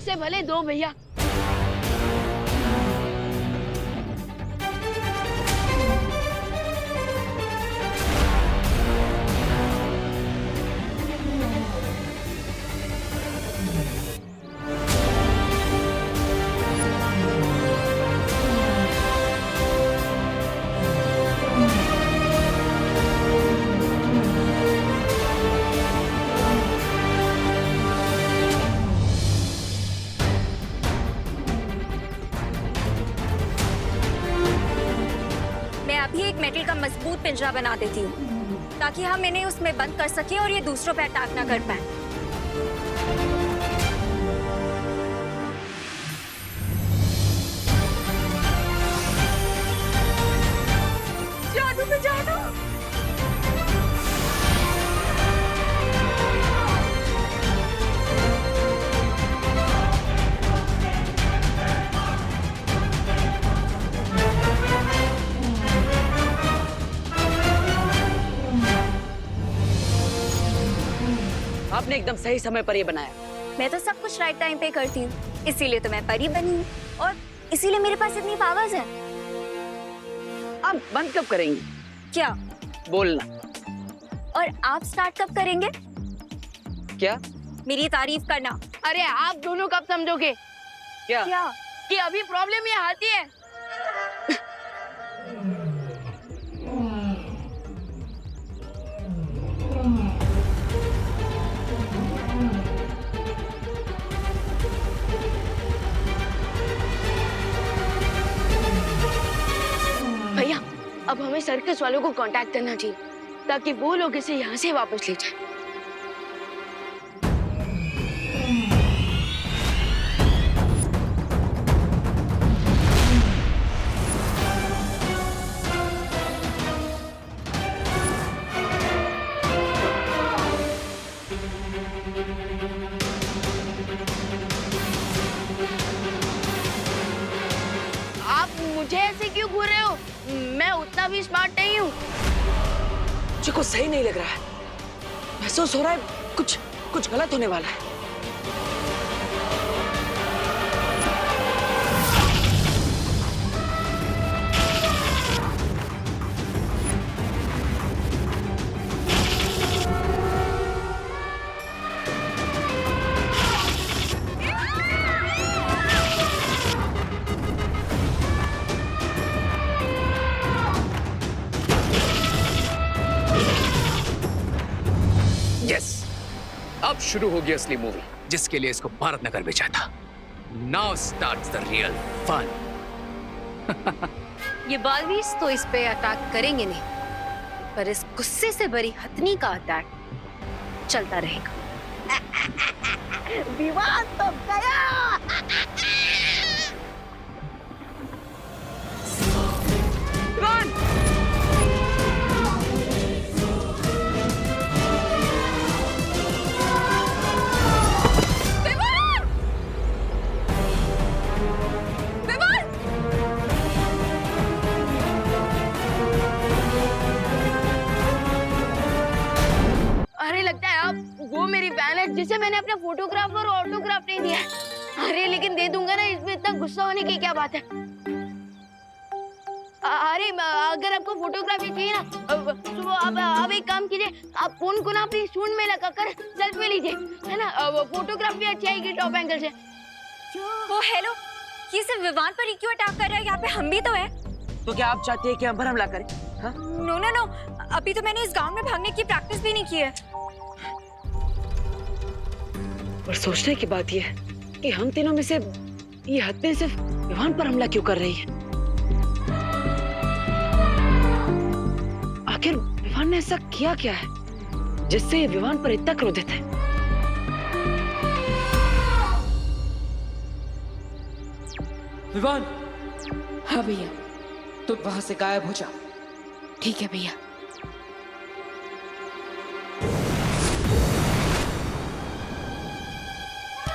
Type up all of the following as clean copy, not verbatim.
से भले दो भैया। अभी एक मेटल का मजबूत पिंजरा बना देती हूँ ताकि हम इन्हें उसमें बंद कर सकें और ये दूसरों पे अटैक ना कर पाए। जादू पे जादू। आपने एकदम सही समय पर ये बनाया। मैं तो सब कुछ राइट टाइम पे करती हूँ, इसीलिए तो मैं परी बनी हूँ और इसीलिए मेरे पास इतनी पावर्स है। आप बंद कब करेंगी? क्या बोलना। और आप स्टार्ट कब करेंगे? क्या? मेरी तारीफ करना। अरे आप दोनों कब समझोगे? क्या? क्या? कि अभी प्रॉब्लम ये आती है। भैया अब हमें सर्कस वालों को कांटेक्ट करना चाहिए ताकि वो लोग इसे यहाँ से वापस ले जाएं। आप मुझे ऐसे क्यों घूर रहे हो? मैं उतना भी स्मार्ट नहीं हूँ। मुझे कुछ सही नहीं लग रहा है। महसूस हो रहा है कुछ गलत होने वाला है। अब शुरू होगी असली मूवी जिसके लिए इसको भारत नगर भेजा था। Now starts the real fun. ये बालवीस तो इस पे अटैक करेंगे नहीं, पर इस गुस्से से भरी हथनी का अटैक चलता रहेगा। विवाद तो गया। वो मेरी बहन है जिसे मैंने अपना फोटोग्राफ और ऑटोग्राफ नहीं दिया। अरे लेकिन दे दूंगा ना, इसमें इतना गुस्सा होने की क्या बात है? अरे अगर आपको फोटोग्राफी चाहिए ना तो आप एक काम कीजिए, आप फोन को ना अपनी सूंड में लगाकर सेल्फी लीजिए, है ना? फोटोग्राफी अच्छी आएगी टॉप एंगल से। ओ हेलो, ये सिर्फ विवान पर ही क्यों अटैक कर रहा है? यहाँ पे हम भी तो है। तो क्या आप चाहती है कि हम पर हमला करें? हाँ? नो नो नो, अभी तो मैंने इस गांव में भागने की प्रैक्टिस भी नहीं की है। और सोचने की बात यह है कि हम तीनों में से ये हत्या सिर्फ विवान पर हमला क्यों कर रही है? आखिर विवान ने ऐसा किया क्या है जिससे ये विवान पर इतना क्रोधित है? विवान। हाँ भैया, तुम वहां से गायब हो जाओ। ठीक है भैया।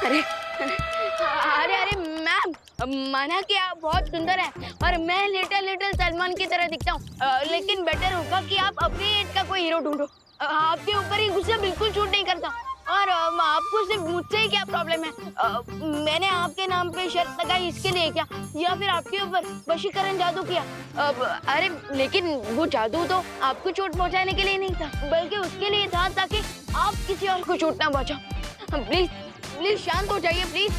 अरे अरे अरे मैम, माना कि आप बहुत सुंदर हैं और मैं लिटिल सलमान की तरह दिखता हूँ, लेकिन बेटर होगा कि आप अपनी एज का कोई हीरो ढूंढो। आपके ऊपर ही गुस्सा बिल्कुल शूट नहीं करता। और आपको सिर्फ मुझसे ही क्या प्रॉब्लम है? मैंने आपके नाम पे शर्त लगाई इसके लिए क्या, या फिर आपके ऊपर वशीकरण जादू किया? अरे लेकिन वो जादू तो आपको चोट पहुंचाने के लिए नहीं था, बल्कि उसके लिए था ताकि आप किसी और को चोट ना पहुंचाओ। प्लीज प्लीज शांत हो जाइए प्लीज।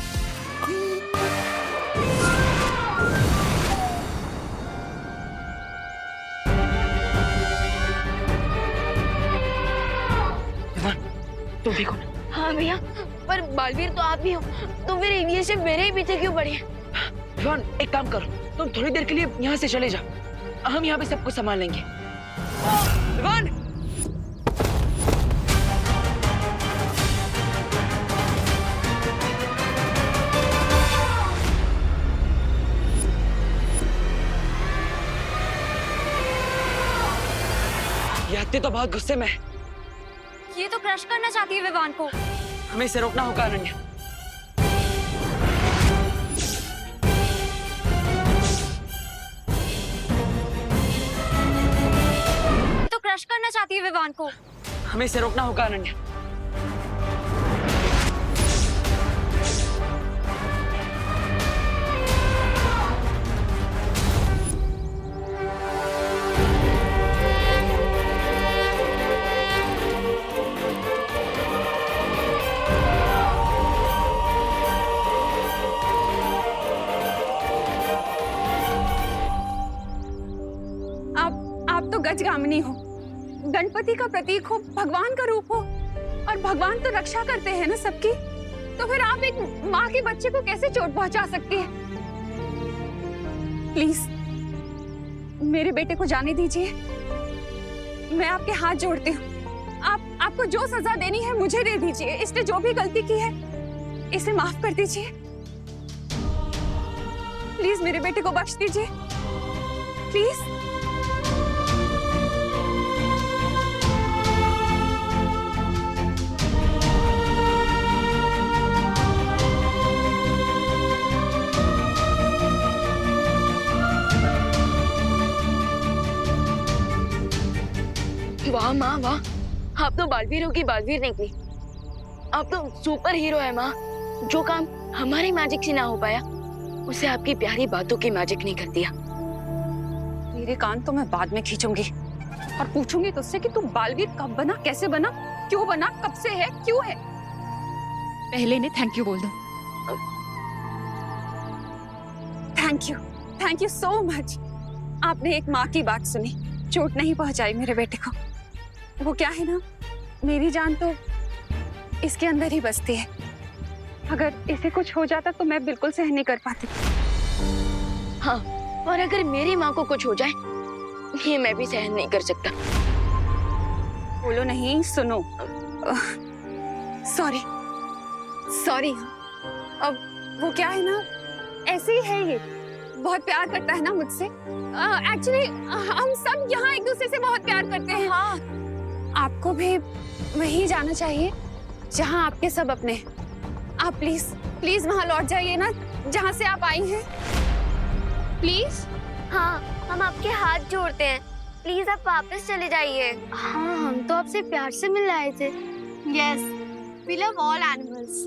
तुम देखो ना। हाँ भैया, पर बालवीर तो आप भी हो, तो फिर ये सिर्फ मेरे ही पीछे क्यों पड़ी है? विवान, एक काम करो, तुम थोड़ी देर के लिए यहाँ से चले जाओ, हम यहाँ पे सब कुछ संभाल लेंगे। विवान! यात्ती तो बहुत गुस्से में है। ये तो क्रश करना चाहती है विवान को। हमें इसे रोकना होगा अनन्या। ये तो क्रश करना चाहती है विवान को। हमें इसे रोकना होगा अनन्या। आप तो गजगामिनी हो, गणपति का प्रतीक हो, भगवान का रूप हो, और भगवान तो रक्षा करते हैं ना सबकी। तो फिर आप एक माँ के बच्चे को कैसे चोट पहुंचा सकती है? प्लीज मेरे बेटे को जाने दीजिए, मैं आपके हाथ जोड़ती हूँ। आपको जो सजा देनी है मुझे दे दीजिए। इसने जो भी गलती की है इसे माफ कर दीजिए। प्लीज मेरे बेटे को बख्श दीजिए, प्लीज। वाह माँ वाह, आप तो बालवीरों की बालवीर निकली। आप तो सुपर हीरो है माँ। जो काम हमारी मैजिक से ना हो पाया, उसे आपकी प्यारी बातों की मैजिक ने कर दिया। मेरे कान तो मैं बाद में खींचूंगी और पूछूंगी तुझसे कि तू बालवीर कब बना, कैसे बना, क्यों बना, कब से है, क्यों है। पहले इन्हें थैंक यू बोल दो। Thank you so much. आपने एक माँ की बात सुनी, चोट नहीं पहुंचाई मेरे बेटे को। वो क्या है ना, मेरी जान तो इसके अंदर ही बसती है। अगर इसे कुछ हो जाता तो मैं बिल्कुल सहन नहीं कर पाती। हाँ, और अगर मेरी माँ को कुछ हो जाए, ये मैं भी सहन नहीं कर सकता। बोलो नहीं, सुनो। सॉरी। अब वो क्या है ना, ऐसे ही है ये, बहुत प्यार करता है ना मुझसे। एक्चुअली हम सब यहाँ एक दूसरे से बहुत प्यार करते हैं। हाँ, आपको भी वहीं जाना चाहिए जहाँ आपके सब अपने हैं। आप प्लीज वहाँ लौट जाइए ना, जहाँ से आप आई हैं। प्लीज। हाँ, हम आपके हाथ जोड़ते हैं, प्लीज आप वापस चले जाइए। हाँ, हम तो आपसे प्यार से मिलने आए थे। Yes, we love all animals.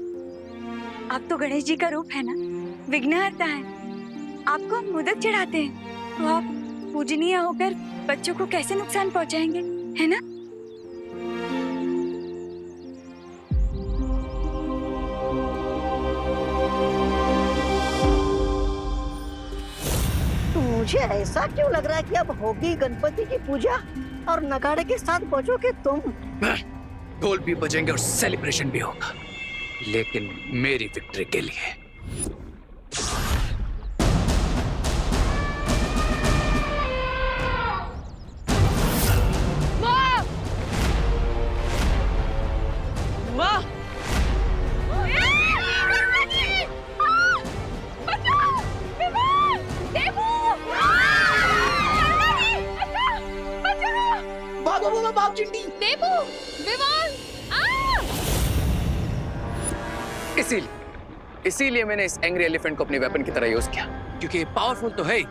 आप तो गणेश जी का रूप है ना, विघ्नहर्ता है। आपको हम मोदक चढ़ाते हैं, तो आप पूजनीय होकर बच्चों को कैसे नुकसान पहुंचाएंगे, है ना? मुझे ऐसा क्यों लग रहा है कि अब होगी गणपति की पूजा और नगाड़े के साथ बजोगे तुम। ढोल भी बजेंगे और सेलिब्रेशन भी होगा, लेकिन मेरी विक्ट्री के लिए। माँ! इसीलिए मैंने इस एंग्री एलिफेंट को अपने वेपन की तरह यूज किया, क्योंकि ये पावरफुल तो है ही,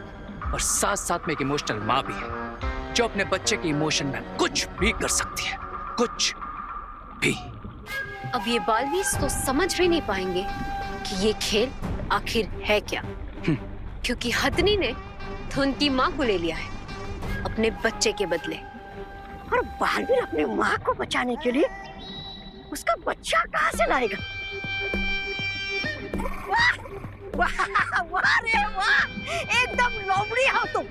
और साथ साथ में एक इमोशनल माँ भी है, जो अपने बच्चे के इमोशन में कुछ भी कर सकती है, कुछ भी। अब ये बालवीर तो समझ भी नहीं पाएंगे कि ये खेल आखिर है क्या, क्योंकि हथनी ने तो उनकी माँ को ले लिया है अपने बच्चे के बदले। और बालवीर अपनी माँ को बचाने के लिए उसका बच्चा कहाँ से लाएगा? वाह वाह वाह रे वाह, एकदम लोमड़ी हो तुम।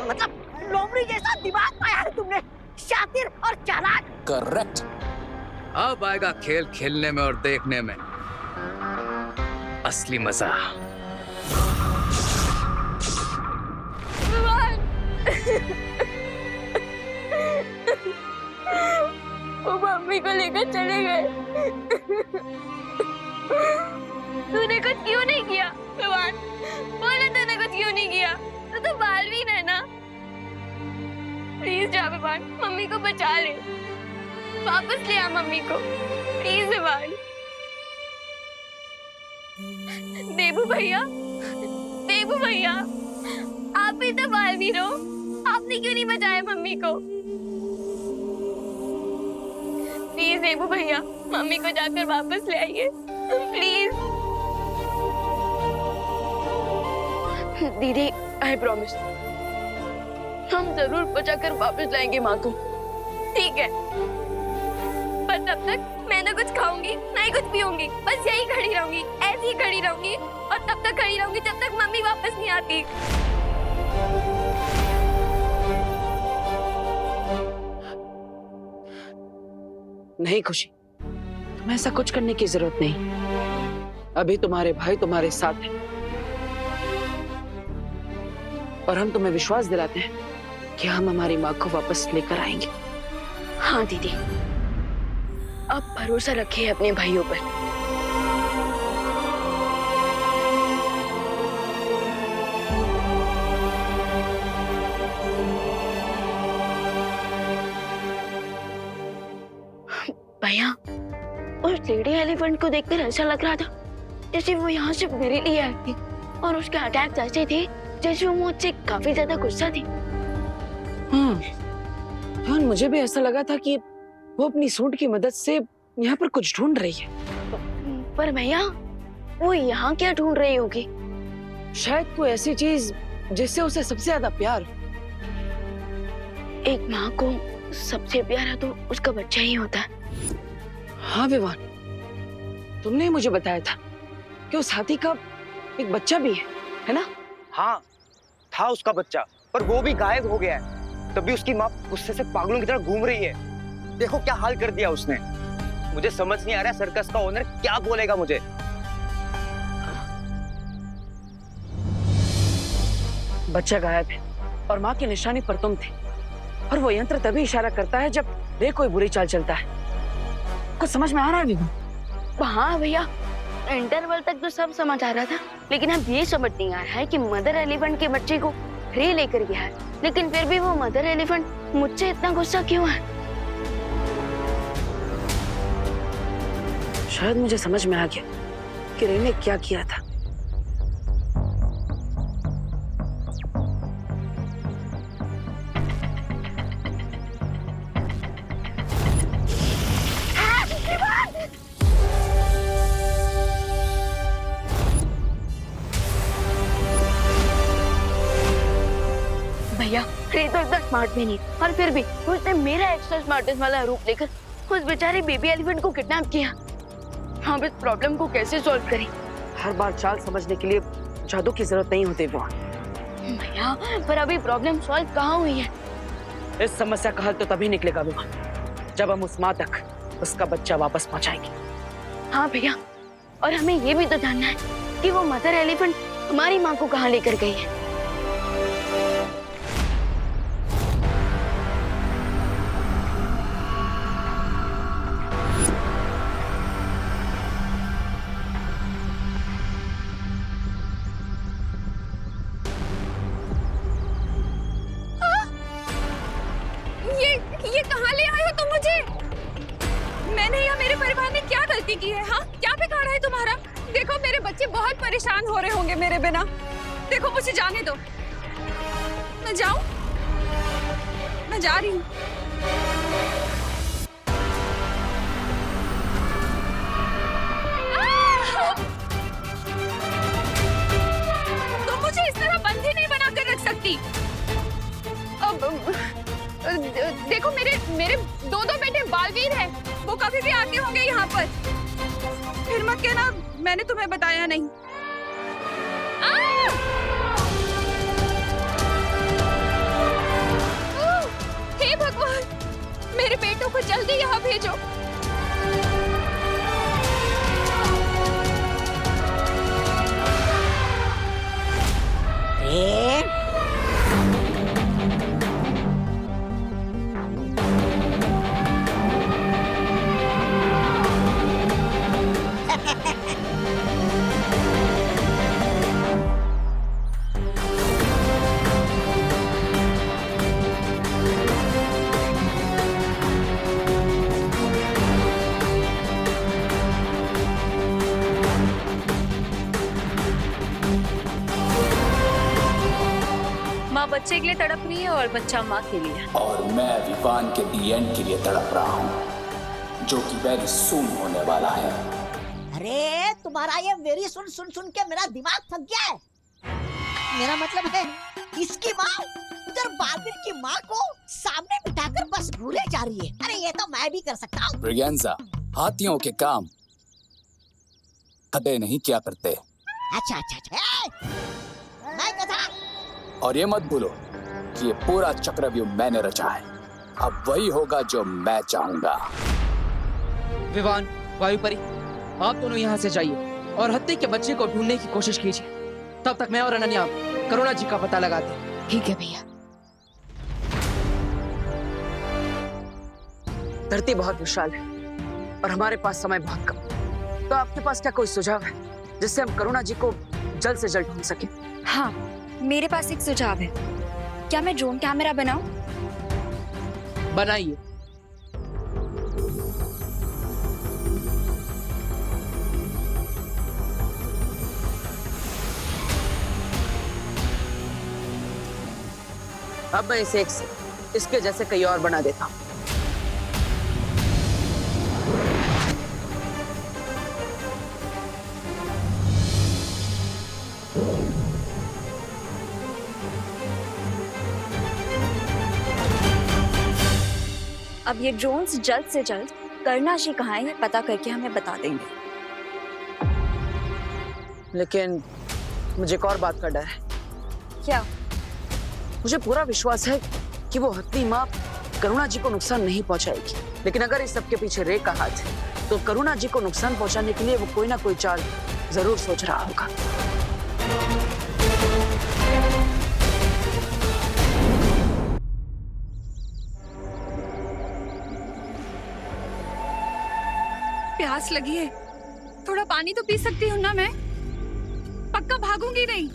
मतलब लोमड़ी जैसा दिमाग पाया है तुमने, शातिर और चालाक। करेक्ट। अब आएगा खेल खेलने में और देखने में असली मजा। वो मम्मी को लेकर चले गए। तूने कुछ क्यों नहीं किया विवान? बोलो तूने कुछ क्यों नहीं किया? तो बालवीर है ना। प्लीज जा विवान, मम्मी को बचा ले, वापस ले आ मम्मी को प्लीज विवान। देबू भैया, देबू भैया, आप ही तो बालवीर हो, आपने क्यों नहीं बचाया मम्मी को? प्लीज देबू भैया, मम्मी को जाकर वापस ले आइए प्लीज। दीदी आई प्रॉमिस, हम जरूर बचाकर वापस लाएंगे माँ को, ठीक है? पर तब तक मैं ना कुछ खाऊंगी ना ही कुछ पीऊंगी, बस यही खड़ी रहूंगी, ऐसी ही खड़ी रहूंगी और तब तक खड़ी रहूंगी जब तक मम्मी वापस नहीं आती। नहीं खुशी, तुम्हें ऐसा कुछ करने की जरूरत नहीं। अभी तुम्हारे भाई तुम्हारे साथ हैं और हम तुम्हें विश्वास दिलाते हैं कि हम हमारी माँ को वापस लेकर आएंगे। हाँ दीदी, आप भरोसा रखिए अपने भाइयों पर। भैया, उस लेडी एलिफेंट को देखकर ऐसा लग रहा था जैसे वो यहाँ से मेरे लिए आई थी, और उसके अटैक ऐसे थे जैसे वो मुझसे काफी ज्यादा गुस्सा थी। हाँ, मुझे भी ऐसा लगा था कि वो अपनी सूंड की मदद से यहाँ पर कुछ ढूंढ रही है। पर भैया, वो यहाँ क्या ढूंढ रही होगी? शायद कोई ऐसी चीज जिससे उसे सबसे ज्यादा प्यार हो। एक माँ को सबसे प्यारा तो उसका बच्चा ही होता है। हाँ विवान, तुमने ही मुझे बताया था कि उस हाथी का एक बच्चा भी है ना? हाँ, था उसका बच्चा, पर वो भी गायब हो गया है। तभी उसकी माँ गुस्से से पागलों की तरह घूम रही है। देखो क्या हाल कर दिया उसने। मुझे समझ नहीं आ रहा सर्कस का ओनर क्या बोलेगा मुझे। बच्चा गायब है और माँ की निशानी पर तुम थे, और वो यंत्र तभी इशारा करता है जब रे कोई बुरी चाल चलता है। कुछ समझ में आ रहा है विभू? हाँ भैया, इंटरवल तक तो सब समझ आ रहा था, लेकिन अब ये समझ नहीं आ रहा है कि मदर एलिफेंट के बच्चे को रे लेकर गया है, लेकिन फिर भी वो मदर एलिफेंट मुझसे इतना गुस्सा क्यों है? शायद मुझे समझ में आ गया कि रे ने क्या किया था। भैया, रे तो इतना स्मार्ट भी नहीं, और फिर भी उसने मेरा एक्स्ट्रा स्मार्टेस्ट वाला रूप लेकर उस बेचारे बेबी एलिफेंट को किडनैप किया। हम इस प्रॉब्लम को कैसे सॉल्व करें? हर बार चाल समझने के लिए जादू की जरूरत नहीं होती वो। भैया, पर अभी प्रॉब्लम सॉल्व कहाँ हुई है? इस समस्या का हल तो तभी निकलेगा विवान, जब हम उस माँ तक उसका बच्चा वापस पहुँचाएंगे। हाँ भैया, और हमें ये भी तो जानना है कि वो मदर एलिफेंट हमारी माँ को कहाँ लेकर गई है। ये कहाँ ले आए हो तुम मुझे? मैंने या मेरे परिवार ने क्या गलती की है? हाँ, क्या बिगाड़ा है तुम्हारा? देखो मेरे बच्चे बहुत परेशान हो रहे होंगे मेरे बिना। देखो मुझे जाने दो, मैं जाऊं? मैं जा रही हूँ। अभी भी आते होंगे यहाँ पर। फिर मत कहना मैंने तुम्हें बताया नहीं। हे भगवान, मेरे बेटों को जल्दी यहाँ भेजो। माँ बच्चे के लिए तड़प रही है और बच्चा माँ के लिए। और मैं विवान के दी एंड के लिए तड़प रहा हूँ, जो कि वेरी सून होने वाला है। अरे तुम्हारा ये वेरी सुन सुन सुन के मेरा दिमाग थक गया है। मेरा मतलब है इसकी माँ उधर बार्बिन की माँ को सामने बिठाकर बस घूरे जा रही है। अरे ये तो मैं भी कर सकता हूँ। ब्रिगेंजा, हाथियों के काम गधे नहीं क्या करते। अच्छा अच्छा अच्छा, मैं गधा। और ये मत भूलो कि ये पूरा चक्रव्यूह मैंने रचा है। अब वही होगा जो मैं चाहूंगा। विवान, वायुपरी, आप दोनों यहाँ से जाइए और हत्ती के बच्चे को ढूंढने की कोशिश कीजिए। तब तक मैं और अनन्या करुणा जी का पता लगाते हैं। ठीक है भैया। धरती बहुत विशाल है और हमारे पास समय बहुत कम। तो आपके पास क्या कोई सुझाव है जिससे हम करुणा जी को जल्द से जल्द ढूंढ सकें? हाँ, मेरे पास एक सुझाव है। क्या मैं ड्रोन कैमरा बनाऊं? बनाइए। अब मैं इसे इसके जैसे कहीं और बना देता हूँ। अब ये ड्रोन्स जल्द से जल्द करुणा जी कहाँ है ये पता करके हमें बता देंगे। लेकिन मुझे एक और बात का डर है। क्या? मुझे पूरा विश्वास है कि वो हत्ती माँ करुणा जी को नुकसान नहीं पहुंचाएगी, लेकिन अगर इस सब के पीछे रे का हाथ है तो करुणा जी को नुकसान पहुंचाने के लिए वो कोई ना कोई चाल जरूर सोच रहा होगा। प्यास लगी है, थोड़ा पानी तो पी सकती हूँ ना मैं? पक्का भागूंगी नहीं।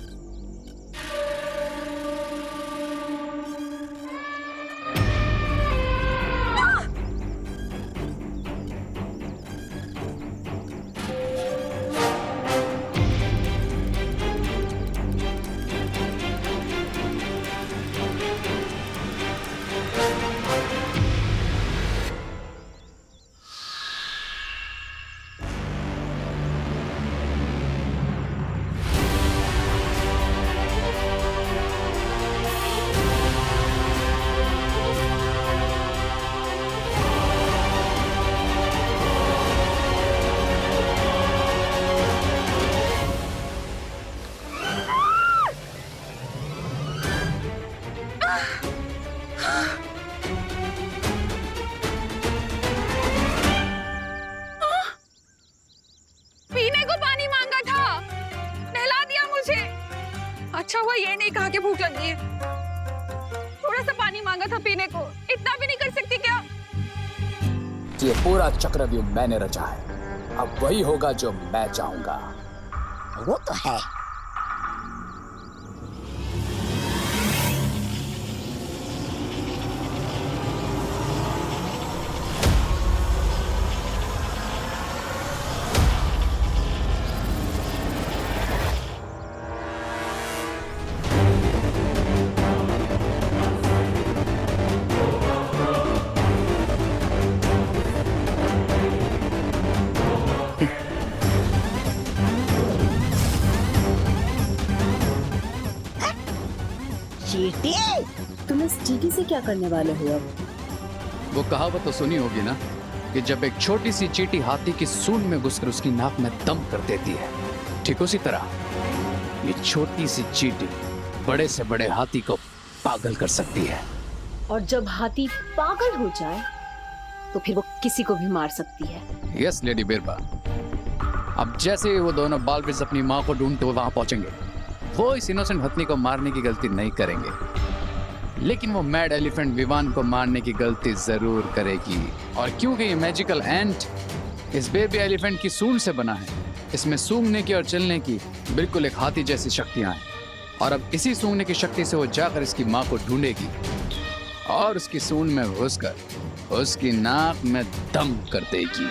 अच्छा हुआ ये नहीं कहा कि भूख लगी है। थोड़ा सा पानी मांगा था पीने को, इतना भी नहीं कर सकती क्या? ये पूरा चक्रव्यूह मैंने रचा है, अब वही होगा जो मैं चाहूंगा। वो तो है। तुम इस चीटी से क्या करने वाले हो अब? वो कहावत तो सुनी होगी ना, कि जब एक छोटी सी चींटी हाथी की सूंड में घुसकर उसकी नाक में दम कर देती है, ठीक उसी तरह ये छोटी सी चींटी बड़े से बड़े हाथी को पागल कर सकती है। और जब हाथी पागल हो जाए तो फिर वो किसी को भी मार सकती है। यस लेडी बिरबा। अब जैसे ही वो दोनों बालविज अपनी माँ को ढूंढते हुए वहां पहुंचेंगे, वो इस इनोसेंट हथनी को मारने की गलती नहीं करेंगे, लेकिन वो मैड एलिफेंट विवान को मारने की गलती जरूर करेगी। और क्योंकि ये मैजिकल एंट इस बेबी एलिफेंट की सूंड से बना है, इसमें सूंघने की और चलने की बिल्कुल एक हाथी जैसी शक्तियां हैं। और अब इसी सूंघने की शक्ति से वो जाकर इसकी माँ को ढूंढेगी और उसकी सूंड में घुसकर उसकी नाक में दम कर देगी।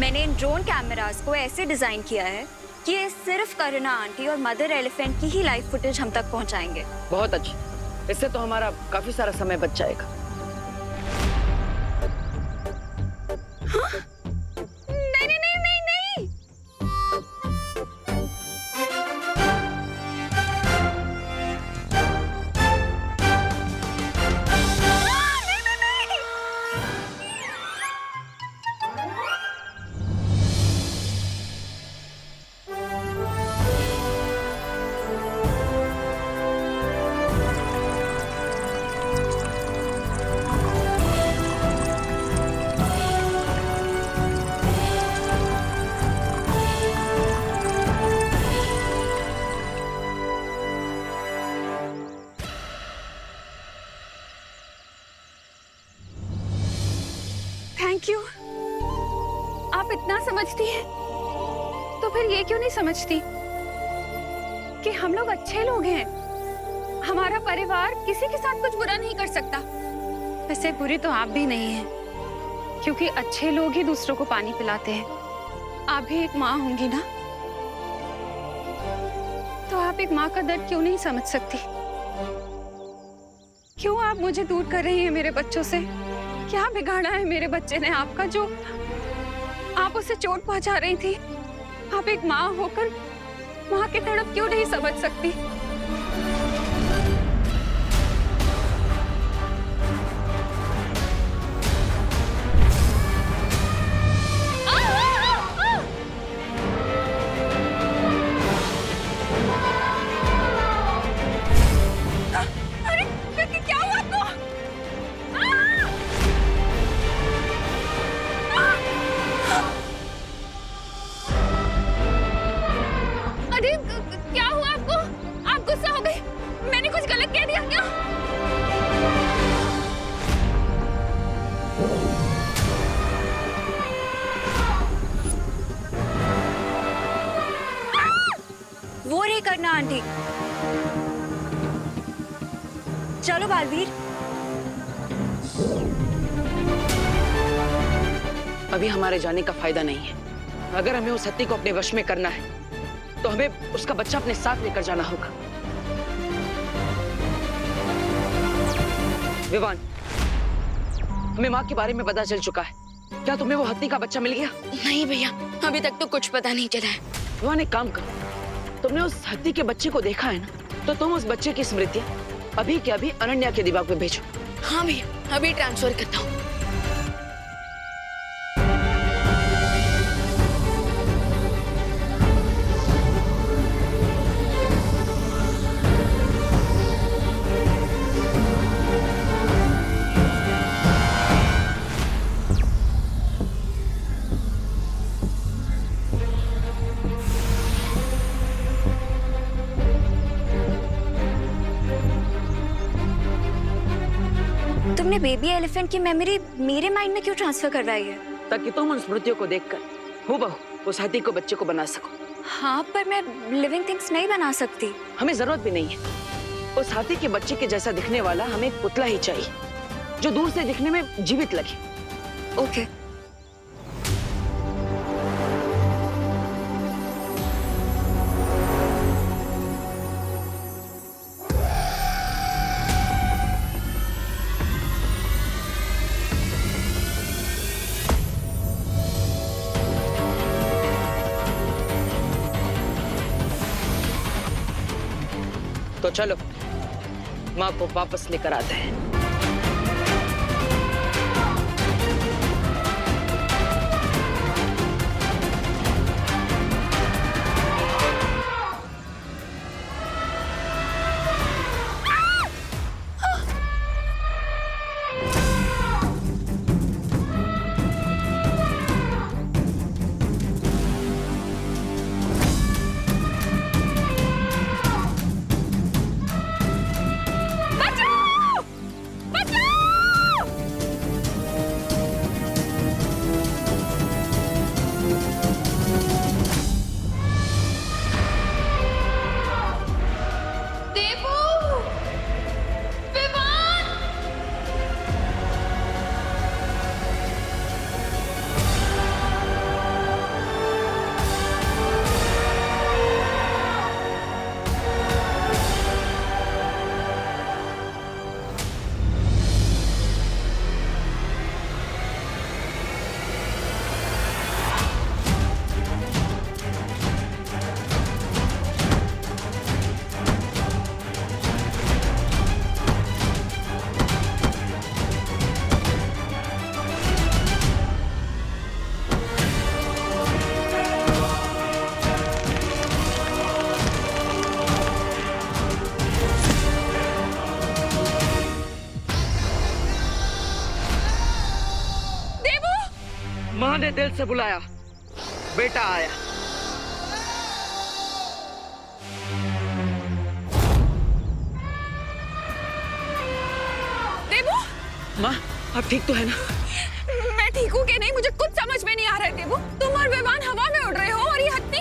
मैंने इन ड्रोन कैमरास को ऐसे डिजाइन किया है कि ये सिर्फ करुणा आंटी और मदर एलिफेंट की ही लाइव फुटेज हम तक पहुंचाएंगे। बहुत अच्छी, इससे तो हमारा काफी सारा समय बच जाएगा। हाँ? नहीं नहीं नहीं नहीं नहीं। Thank you. आप इतना समझती हैं, तो फिर ये क्यों नहीं समझती कि हम लोग अच्छे लोग हैं। हमारा परिवार किसी के साथ कुछ बुरा नहीं कर सकता। वैसे बुरी तो आप भी नहीं हैं, क्योंकि अच्छे लोग ही दूसरों को पानी पिलाते हैं। आप भी एक माँ होंगी ना, तो आप एक माँ का दर्द क्यों नहीं समझ सकती? क्यों आप मुझे दूर कर रही हैं मेरे बच्चों से? क्या बिगाड़ा है मेरे बच्चे ने आपका जो आप उसे चोट पहुंचा रही थी? आप एक माँ होकर माँ की तड़प क्यों नहीं समझ सकती? अरे क्या हुआ आपको? अरे क्या हुआ आपको? आप गुस्सा हो गए? मैंने कुछ गलत कह दिया क्या? वो रे करना आंटी। चलो बालवीर। अभी हमारे जाने का फायदा नहीं है। अगर हमें उस हत्ती को अपने वश में करना है, तो हमें उसका बच्चा अपने साथ लेकर जाना होगा। विवान, हमें माँ के बारे में पता चल चुका है। क्या तुम्हें वो हत्ती का बच्चा मिल गया? नहीं भैया, अभी तक तो कुछ पता नहीं चला है। विवान, एक काम करो, तुमने उस हत्ती के बच्चे को देखा है ना, तो तुम उस बच्चे की स्मृतियां अभी के अभी अनन्या के दिमाग में भेजो। हाँ भैया, अभी ट्रांसफर करता हूँ। तुमने बेबी एलिफेंट की मेमोरी मेरे माइंड में क्यों ट्रांसफर करवाई है? ताकि तुम उन स्मृतियों को देखकर हूबहू उस हाथी को बच्चे को बना सको। हाँ, पर मैं लिविंग थिंग्स नहीं बना सकती। हमें जरूरत भी नहीं है। उस हाथी के बच्चे के जैसा दिखने वाला हमें एक पुतला ही चाहिए, जो दूर से दिखने में जीवित लगे। ओके। तो चलो माँ को वापस लेकर आते हैं। माँ ने दिल से बुलाया, बेटा आया। देवू, माँ आप ठीक तो है ना? मैं ठीक हूँ कि नहीं मुझे कुछ समझ में नहीं आ रहा है देवू। तुम और विवान हवा में उड़ रहे हो और ये हत्ती,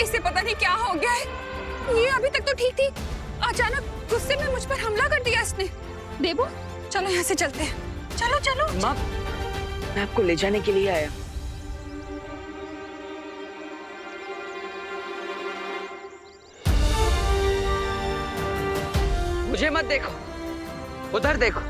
इसे पता नहीं क्या हो गया है। ये अभी तक तो ठीक थी, अचानक गुस्से में मुझ पर हमला कर दिया इसने। देवू चलो यहाँ से चलते हैं, चलो चलो। माँ मैं आपको ले जाने के लिए आया। मुझे मत देखो, उधर देखो।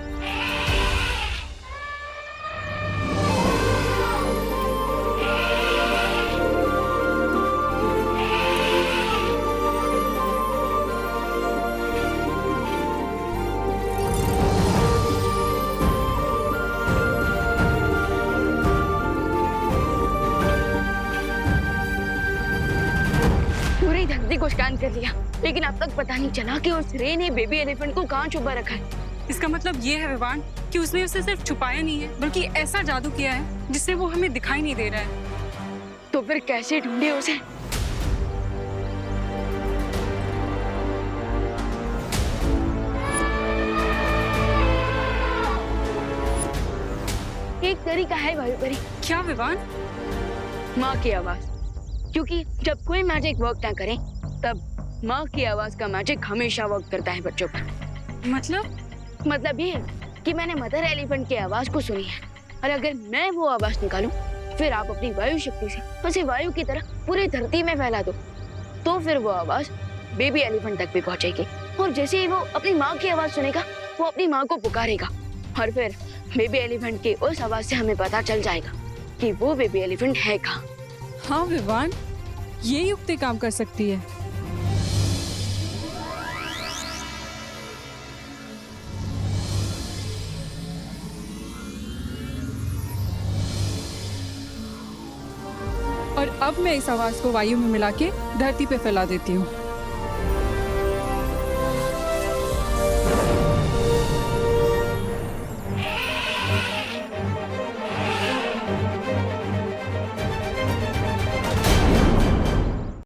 पूरी धरती को स्कैन कर लिया, लेकिन अब तक पता नहीं चला कि उस रे ने बेबी एलिफेंट को कहाँ छुपा रखा है। इसका मतलब ये है विवान कि उसने उसे सिर्फ छुपाया नहीं है, बल्कि ऐसा जादू किया है जिससे वो हमें दिखाई नहीं दे रहा है। तो फिर कैसे ढूंढे उसे? एक तरीका है वायुपरी। क्या विवान? माँ की आवाज, क्योंकि जब कोई मैजिक वर्क ना करे तब माँ की आवाज का मैजिक हमेशा वर्क करता है बच्चों पर। मतलब ये कि मैंने मदर एलिफेंट की आवाज को सुनी है, और अगर मैं वो आवाज निकालूं, फिर आप अपनी वायु शक्ति से उसे वायु की तरह पूरी धरती में फैला दो, तो फिर वो आवाज बेबी एलिफेंट तक भी पहुंचेगी। और जैसे ही वो अपनी माँ की आवाज सुनेगा, वो अपनी माँ को पुकारेगा, और फिर बेबी एलिफेंट की उस आवाज से हमें पता चल जाएगा कि वो बेबी एलिफेंट है कहाँ। हाँ विवान, ये युक्ति काम कर सकती है। और अब मैं इस आवाज को वायु में मिला के धरती पे फैला देती हूँ।